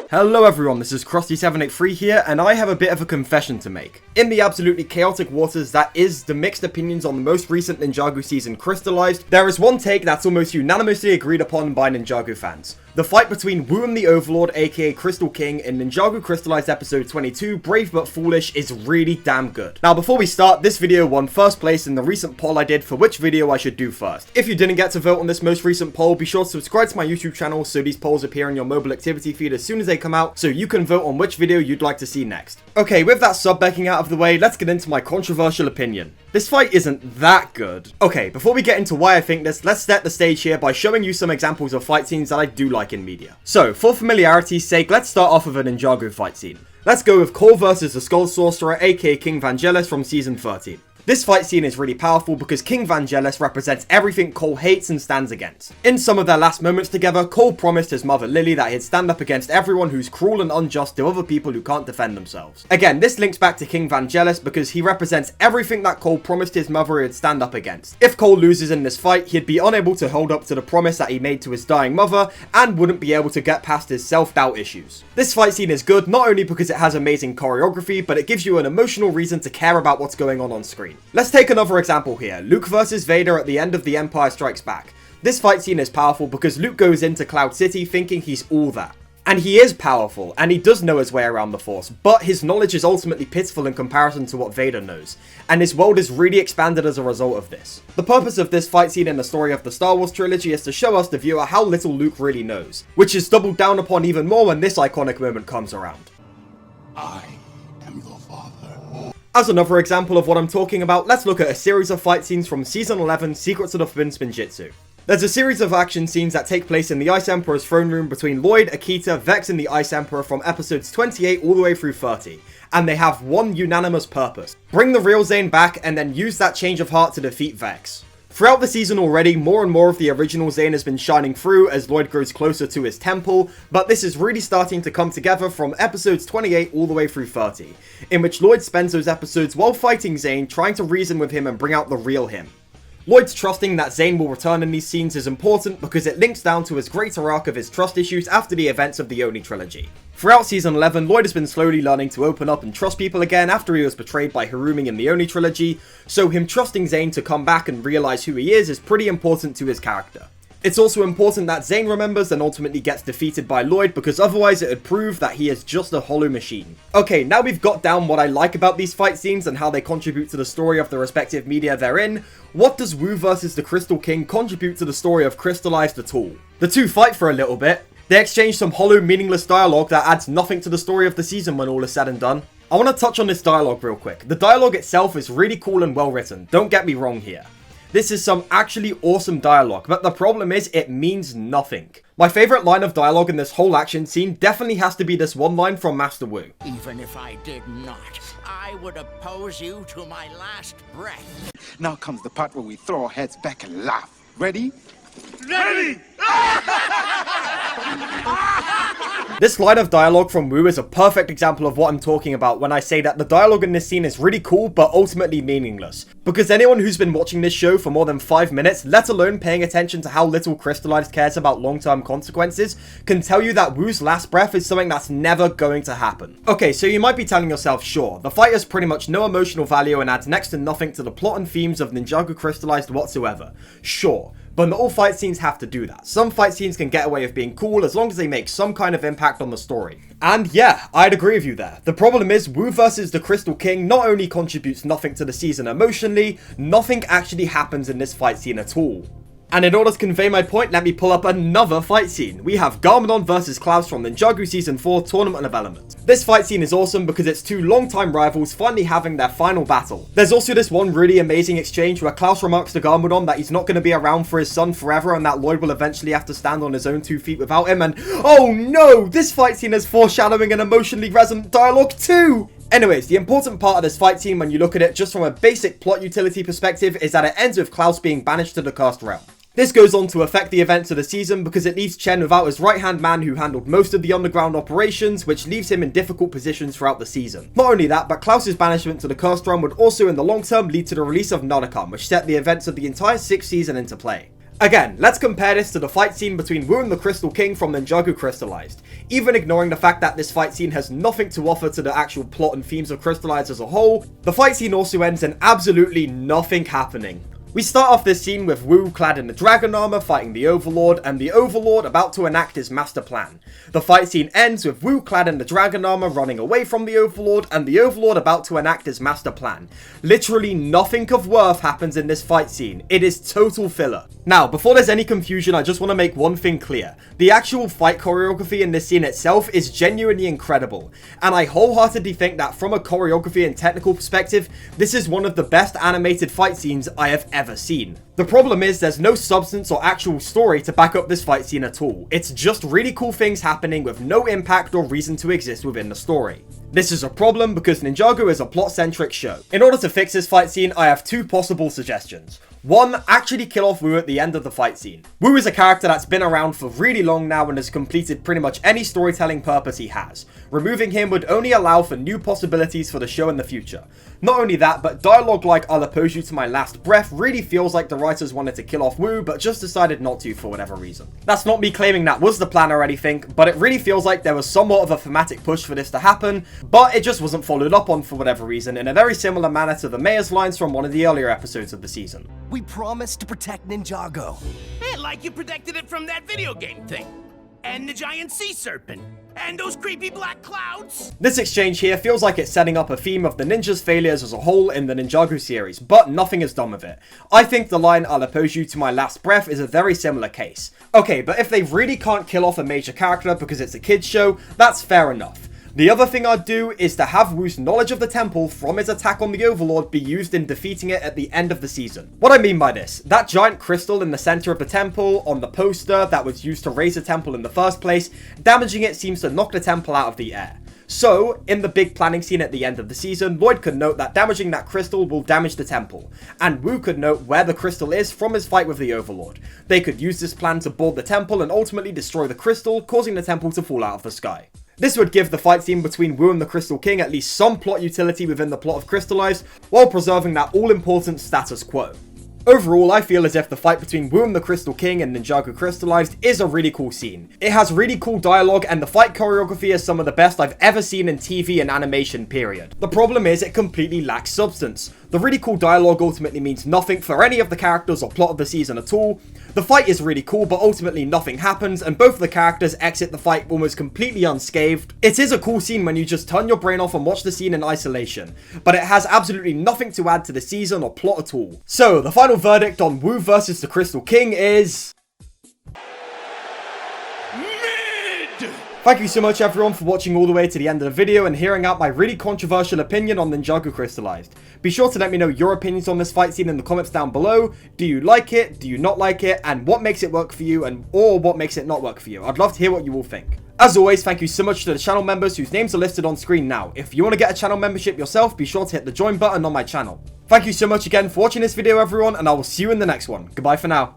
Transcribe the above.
Hello everyone, this is Krusty783 here, and I have a bit of a confession to make. In the absolutely chaotic waters that is the mixed opinions on the most recent Ninjago season crystallized, there is one take that's almost unanimously agreed upon by Ninjago fans. The fight between Wu and the Overlord, aka Crystal King, in Ninjago Crystallized episode 22, Brave but Foolish, is really damn good. Now before we start, this video won first place in the recent poll I did for which video I should do first. If you didn't get to vote on this most recent poll, be sure to subscribe to my YouTube channel so these polls appear in your mobile activity feed as soon as they come out, so you can vote on which video you'd like to see next. Okay, with that sub-backing out of the way, let's get into my controversial opinion. This fight isn't that good. Okay, before we get into why I think this, let's set the stage here by showing you some examples of fight scenes that I do like in media. So, for familiarity's sake, let's start off with a Ninjago fight scene. Let's go with Cole versus the Skull Sorcerer, aka King Vangelis from season 13. This fight scene is really powerful because King Vangelis represents everything Cole hates and stands against. In some of their last moments together, Cole promised his mother Lily that he'd stand up against everyone who's cruel and unjust to other people who can't defend themselves. Again, this links back to King Vangelis because he represents everything that Cole promised his mother he'd stand up against. If Cole loses in this fight, he'd be unable to hold up to the promise that he made to his dying mother and wouldn't be able to get past his self-doubt issues. This fight scene is good not only because it has amazing choreography, but it gives you an emotional reason to care about what's going on screen. Let's take another example here, Luke versus Vader at the end of The Empire Strikes Back. This fight scene is powerful because Luke goes into Cloud City thinking he's all that. And he is powerful, and he does know his way around the Force, but his knowledge is ultimately pitiful in comparison to what Vader knows, and his world is really expanded as a result of this. The purpose of this fight scene in the story of the Star Wars trilogy is to show us, the viewer, how little Luke really knows, which is doubled down upon even more when this iconic moment comes around. I am your father. As another example of what I'm talking about, let's look at a series of fight scenes from Season 11, Secrets of the Forbidden Spinjitzu. There's a series of action scenes that take place in the Ice Emperor's throne room between Lloyd, Akita, Vex and the Ice Emperor from episodes 28 all the way through 30, and they have one unanimous purpose: bring the real Zane back and then use that change of heart to defeat Vex. Throughout the season already, more and more of the original Zane has been shining through as Lloyd grows closer to his temple, but this is really starting to come together from episodes 28 all the way through 30, in which Lloyd spends those episodes while fighting Zane, trying to reason with him and bring out the real him. Lloyd's trusting that Zane will return in these scenes is important because it links down to his greater arc of his trust issues after the events of the Oni trilogy. Throughout season 11, Lloyd has been slowly learning to open up and trust people again after he was betrayed by Harumi in the Oni trilogy, so him trusting Zane to come back and realize who he is pretty important to his character. It's also important that Zane remembers and ultimately gets defeated by Lloyd, because otherwise it would prove that he is just a hollow machine. Okay, now we've got down what I like about these fight scenes and how they contribute to the story of the respective media they're in. What does Wu versus the Crystal King contribute to the story of Crystallized at all? The two fight for a little bit. They exchange some hollow, meaningless dialogue that adds nothing to the story of the season when all is said and done. I want to touch on this dialogue real quick. The dialogue itself is really cool and well written, don't get me wrong here. This is some actually awesome dialogue, but the problem is it means nothing. My favourite line of dialogue in this whole action scene definitely has to be this one line from Master Wu. Even if I did not, I would oppose you to my last breath. Now comes the part where we throw our heads back and laugh. Ready? Ready! This line of dialogue from Wu is a perfect example of what I'm talking about when I say that the dialogue in this scene is really cool but ultimately meaningless. Because anyone who's been watching this show for more than 5 minutes, let alone paying attention to how little Crystallized cares about long-term consequences, can tell you that Wu's last breath is something that's never going to happen. Okay, so you might be telling yourself, sure, the fight has pretty much no emotional value and adds next to nothing to the plot and themes of Ninjago Crystallized whatsoever. Sure. But not all fight scenes have to do that. Some fight scenes can get away with being cool as long as they make some kind of impact on the story. And yeah, I'd agree with you there. The problem is, Wu versus the Crystal King not only contributes nothing to the season emotionally, nothing actually happens in this fight scene at all. And in order to convey my point, let me pull up another fight scene. We have Garmadon versus Klaus from Ninjago Season 4 Tournament of Elements. This fight scene is awesome because it's two longtime rivals finally having their final battle. There's also this one really amazing exchange where Klaus remarks to Garmadon that he's not going to be around for his son forever and that Lloyd will eventually have to stand on his own 2 feet without him, and oh no, this fight scene is foreshadowing an emotionally resonant dialogue too! Anyways, the important part of this fight scene when you look at it just from a basic plot utility perspective is that it ends with Klaus being banished to the Cursed Realm. This goes on to affect the events of the season because it leaves Chen without his right-hand man who handled most of the underground operations, which leaves him in difficult positions throughout the season. Not only that, but Klaus's banishment to the Cursed Realm would also in the long term lead to the release of Nadakhan, which set the events of the entire 6th season into play. Again, let's compare this to the fight scene between Wu and the Crystal King from Ninjago Crystallized. Even ignoring the fact that this fight scene has nothing to offer to the actual plot and themes of Crystallized as a whole, the fight scene also ends in absolutely nothing happening. We start off this scene with Wu clad in the dragon armor fighting the Overlord, and the Overlord about to enact his master plan. The fight scene ends with Wu clad in the dragon armor running away from the Overlord, and the Overlord about to enact his master plan. Literally nothing of worth happens in this fight scene. It is total filler. Now, before there's any confusion, I just want to make one thing clear. The actual fight choreography in this scene itself is genuinely incredible, and I wholeheartedly think that from a choreography and technical perspective, this is one of the best animated fight scenes I have ever seen. The problem is there's no substance or actual story to back up this fight scene at all. It's just really cool things happening with no impact or reason to exist within the story. This is a problem because Ninjago is a plot-centric show. In order to fix this fight scene, I have two possible suggestions. One, actually kill off Wu at the end of the fight scene. Wu is a character that's been around for really long now and has completed pretty much any storytelling purpose he has. Removing him would only allow for new possibilities for the show in the future. Not only that, but dialogue like "I'll oppose you to my last breath" really feels like the writers wanted to kill off Wu, but just decided not to for whatever reason. That's not me claiming that was the plan or anything, but it really feels like there was somewhat of a thematic push for this to happen, but it just wasn't followed up on for whatever reason, in a very similar manner to the mayor's lines from one of the earlier episodes of the season. We promised to protect Ninjago. Like you protected it from that video game thing. And the giant sea serpent. And those creepy black clouds. This exchange here feels like it's setting up a theme of the ninja's failures as a whole in the Ninjago series, but nothing is done with it. I think the line "I'll oppose you to my last breath" is a very similar case. Okay, but if they really can't kill off a major character because it's a kids show, that's fair enough. The other thing I'd do is to have Wu's knowledge of the temple from his attack on the Overlord be used in defeating it at the end of the season. What I mean by this, that giant crystal in the center of the temple on the poster that was used to raise the temple in the first place, damaging it seems to knock the temple out of the air. So, in the big planning scene at the end of the season, Lloyd could note that damaging that crystal will damage the temple, and Wu could note where the crystal is from his fight with the Overlord. They could use this plan to board the temple and ultimately destroy the crystal, causing the temple to fall out of the sky. This would give the fight scene between Wu and the Crystal King at least some plot utility within the plot of Crystallized, while preserving that all-important status quo. Overall, I feel as if the fight between Wu and the Crystal King and Ninjago Crystallized is a really cool scene. It has really cool dialogue, and the fight choreography is some of the best I've ever seen in TV and animation, period. The problem is it completely lacks substance. The really cool dialogue ultimately means nothing for any of the characters or plot of the season at all. The fight is really cool, but ultimately nothing happens, and both of the characters exit the fight almost completely unscathed. It is a cool scene when you just turn your brain off and watch the scene in isolation, but it has absolutely nothing to add to the season or plot at all. So, the final verdict on Wu versus the Crystal King is... Thank you so much everyone for watching all the way to the end of the video and hearing out my really controversial opinion on Ninjago Crystallized. Be sure to let me know your opinions on this fight scene in the comments down below. Do you like it? Do you not like it? And what makes it work for you or what makes it not work for you? I'd love to hear what you all think. As always, thank you so much to the channel members whose names are listed on screen now. If you want to get a channel membership yourself, be sure to hit the join button on my channel. Thank you so much again for watching this video everyone, and I will see you in the next one. Goodbye for now.